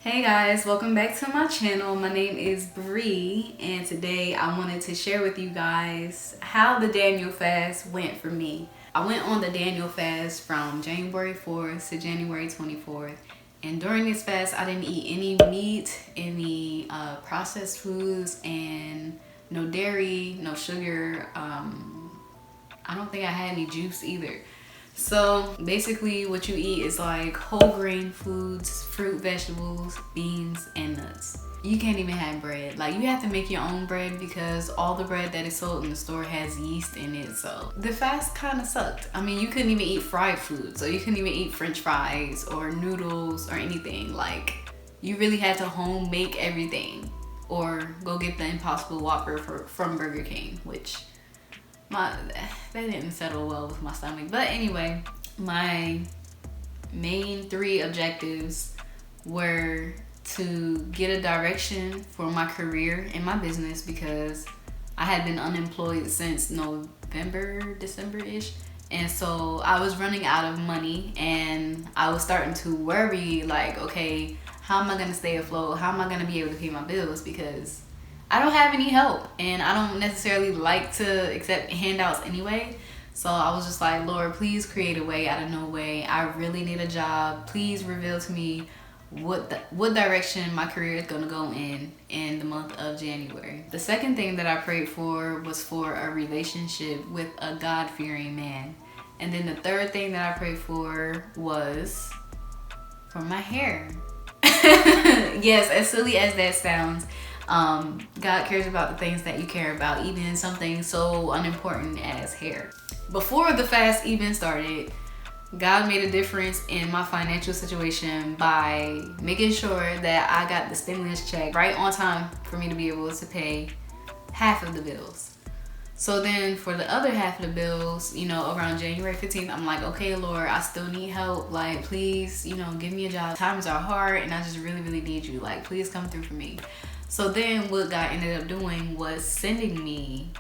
Hey guys, welcome back to my channel. My name is Bree, and today I wanted to share with you guys how the Daniel fast went for me. I went on the Daniel fast from January 4th to January 24th, and during this fast I didn't eat any meat, any processed foods, and no dairy, no sugar. I don't think I had any juice either. So basically what you eat is like whole grain foods, fruit, vegetables, beans, and nuts. You can't even have bread. Like, you have to make your own bread because all the bread that is sold in the store has yeast in it. So the fast kind of sucked. I mean, you couldn't even eat fried food. So you couldn't even eat French fries or noodles or anything. Like, you really had to home make everything or go get the Impossible Whopper from Burger King, which that didn't settle well with my stomach. But anyway, my main 3 objectives were to get a direction for my career and my business, because I had been unemployed since November, December-ish, and so I was running out of money and I was starting to worry, like, okay, how am I gonna stay afloat? How am I gonna be able to pay my bills? Because I don't have any help and I don't necessarily like to accept handouts anyway. So I was just like, Lord, please create a way out of no way. I really need a job. Please reveal to me what direction my career is going to go in the month of January. The second thing that I prayed for was for a relationship with a God-fearing man. And then the third thing that I prayed for was for my hair. Yes, as silly as that sounds, God cares about the things that you care about, even something so unimportant as hair. Before the fast even started, God made a difference in my financial situation by making sure that I got the stimulus check right on time for me to be able to pay half of the bills. So then for the other half of the bills, around January 15th, I'm like, okay, Lord, I still need help. Like, please, give me a job. Times are hard and I just really, really need you. Like, please come through for me. So then what God ended up doing was sending me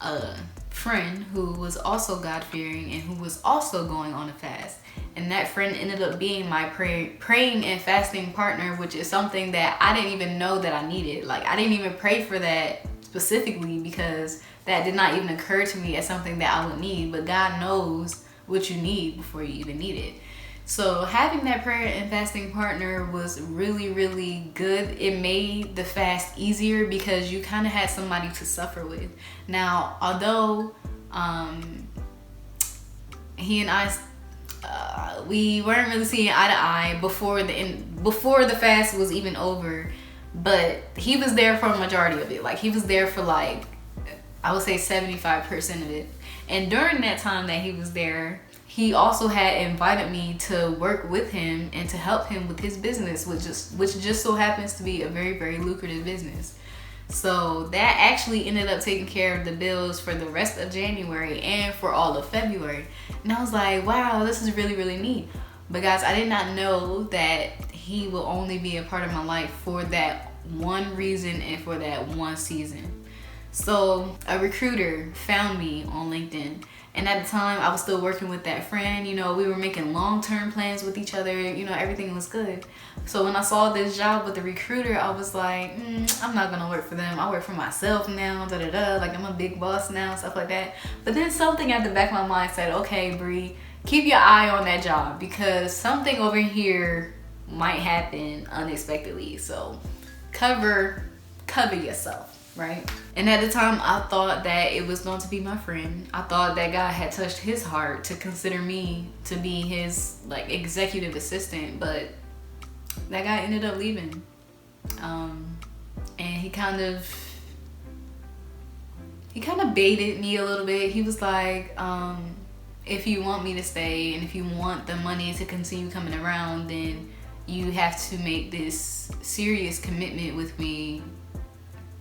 a friend who was also God-fearing and who was also going on a fast. And that friend ended up being my praying and fasting partner, which is something that I didn't even know that I needed. Like, I didn't even pray for that specifically because that did not even occur to me as something that I would need. But God knows what you need before you even need it. So having that prayer and fasting partner was really, really good. It made the fast easier because you kind of had somebody to suffer with. Now, although he and I, we weren't really seeing eye to eye before the fast was even over, but he was there for a majority of it. Like, he was there for, like, I would say 75% of it. And during that time that he was there, he also had invited me to work with him and to help him with his business, which just so happens to be a very, very lucrative business. So that actually ended up taking care of the bills for the rest of January and for all of February. And I was like, wow, this is really, really neat. But guys, I did not know that he will only be a part of my life for that one reason and for that one season. So a recruiter found me on LinkedIn. And at the time, I was still working with that friend. We were making long-term plans with each other. Everything was good. So when I saw this job with the recruiter, I was like, I'm not gonna work for them. I work for myself now, Like, I'm a big boss now, stuff like that. But then something at the back of my mind said, okay, Bree, keep your eye on that job because something over here might happen unexpectedly. So cover yourself. Right? And at the time, I thought that it was going to be my friend. I thought that God had touched his heart to consider me to be his, like, executive assistant, but that guy ended up leaving. And he kind of baited me a little bit. He was like, if you want me to stay and if you want the money to continue coming around, then you have to make this serious commitment with me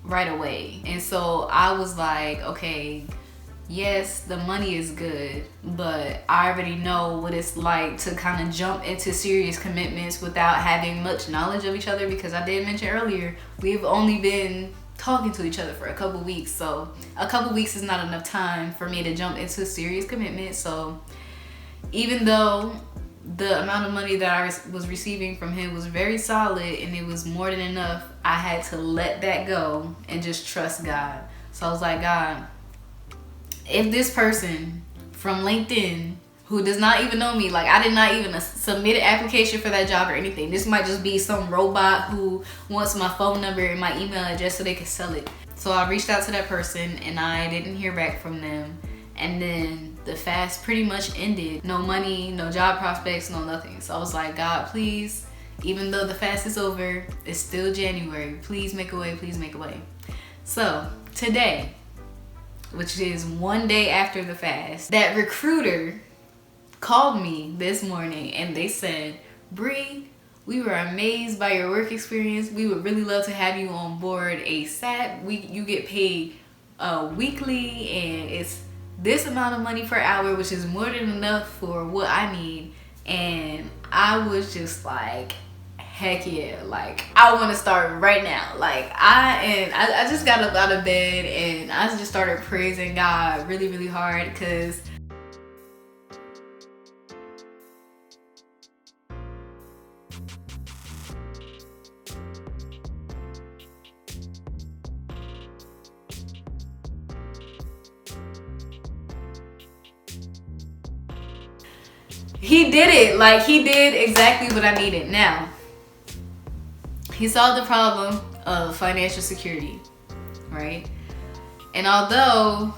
right away. And so I was like, okay, yes, the money is good, but I already know what it's like to kind of jump into serious commitments without having much knowledge of each other, because I did mention earlier, we've only been talking to each other for a couple weeks. So a couple weeks is not enough time for me to jump into a serious commitment. So even though the amount of money that I was receiving from him was very solid and it was more than enough. I had to let that go and just trust God. So I was like, God, if this person from LinkedIn who does not even know me, like I did not even submit an application for that job or anything. This might just be some robot who wants my phone number and my email address so they can sell it. So I reached out to that person and I didn't hear back from them. And then the fast pretty much ended. No money, no job prospects, no nothing. So I was like, God, please, even though the fast is over, it's still January. Please make a way, please make a way. So today, which is one day after the fast, that recruiter called me this morning and they said, Bree, we were amazed by your work experience. We would really love to have you on board ASAP. You get paid weekly and it's this amount of money per hour, which is more than enough for what I need. And I was just like, heck yeah, like I want to start right now. Like I just got up out of bed and I just started praising God really, really hard because he did it. Like he did exactly what I needed. Now, he solved the problem of financial security, right? And although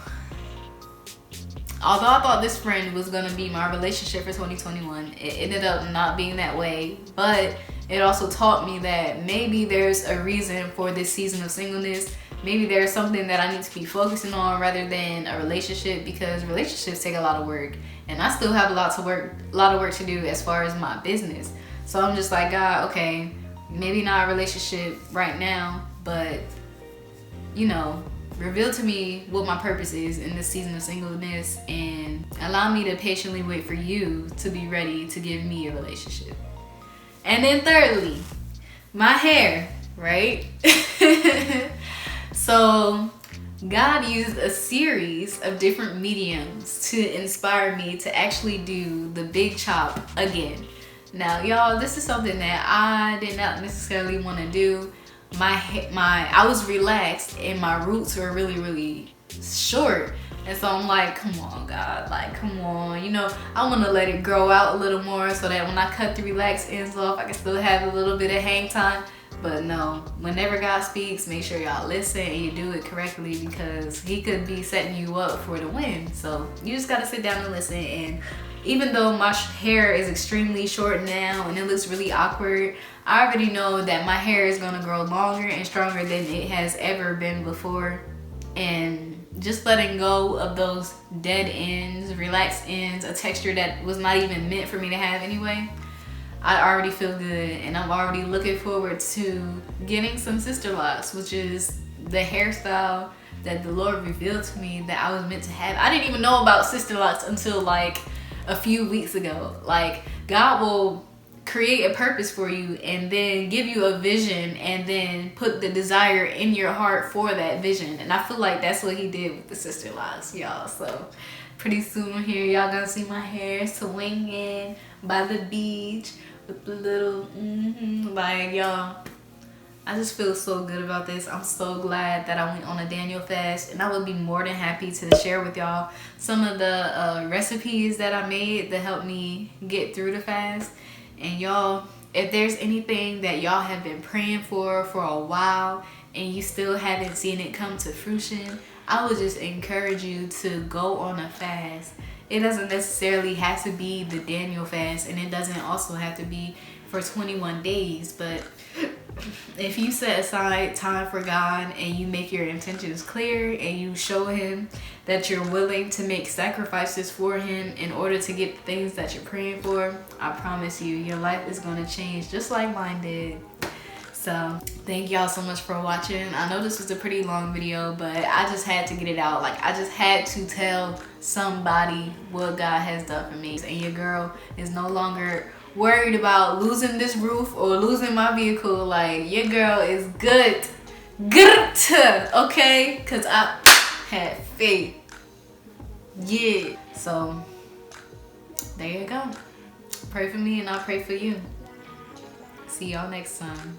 I thought this friend was gonna be my relationship for 2021, it ended up not being that way. But it also taught me that maybe there's a reason for this season of singleness. Maybe there's something that I need to be focusing on rather than a relationship, because relationships take a lot of work, and I still have a lot of work to do as far as my business. So I'm just like, God, okay, maybe not a relationship right now, but you know, reveal to me what my purpose is in this season of singleness and allow me to patiently wait for you to be ready to give me a relationship. And then thirdly, my hair, right? So God used a series of different mediums to inspire me to actually do the big chop again. Now, y'all, this is something that I did not necessarily want to do. I was relaxed and my roots were really, really short. And so I'm like, come on, God, like, come on. You know, I want to let it grow out a little more so that when I cut the relaxed ends off, I can still have a little bit of hang time. But no, whenever God speaks, make sure y'all listen and you do it correctly, because he could be setting you up for the win. So you just got to sit down and listen. And even though my hair is extremely short now and it looks really awkward, I already know that my hair is going to grow longer and stronger than it has ever been before. And just letting go of those dead ends, relaxed ends, a texture that was not even meant for me to have anyway, I already feel good, and I'm already looking forward to getting some sister locks, which is the hairstyle that the Lord revealed to me that I was meant to have. I didn't even know about sister locks until like a few weeks ago. Like, God will create a purpose for you and then give you a vision and then put the desire in your heart for that vision. And I feel like that's what he did with the sister locks, y'all. So pretty soon here, y'all gonna see my hair swinging by the beach with the little like, y'all, I just feel so good about this. I'm so glad that I went on a Daniel fast, and I would be more than happy to share with y'all some of the recipes that I made that helped me get through the fast. And y'all, if there's anything that y'all have been praying for a while and you still haven't seen it come to fruition, I would just encourage you to go on a fast. It doesn't necessarily have to be the Daniel fast, and it doesn't also have to be for 21 days, but if you set aside time for God and you make your intentions clear and you show him that you're willing to make sacrifices for him in order to get the things that you're praying for, I promise you, your life is going to change just like mine did. So thank y'all so much for watching. I know this was a pretty long video, but I just had to get it out. Like, I just had to tell somebody what God has done for me. And your girl is no longer worried about losing this roof or losing my vehicle. Like, your girl is good, okay? Because I had faith. Yeah. So there you go. Pray for me and I'll pray for you. See y'all next time.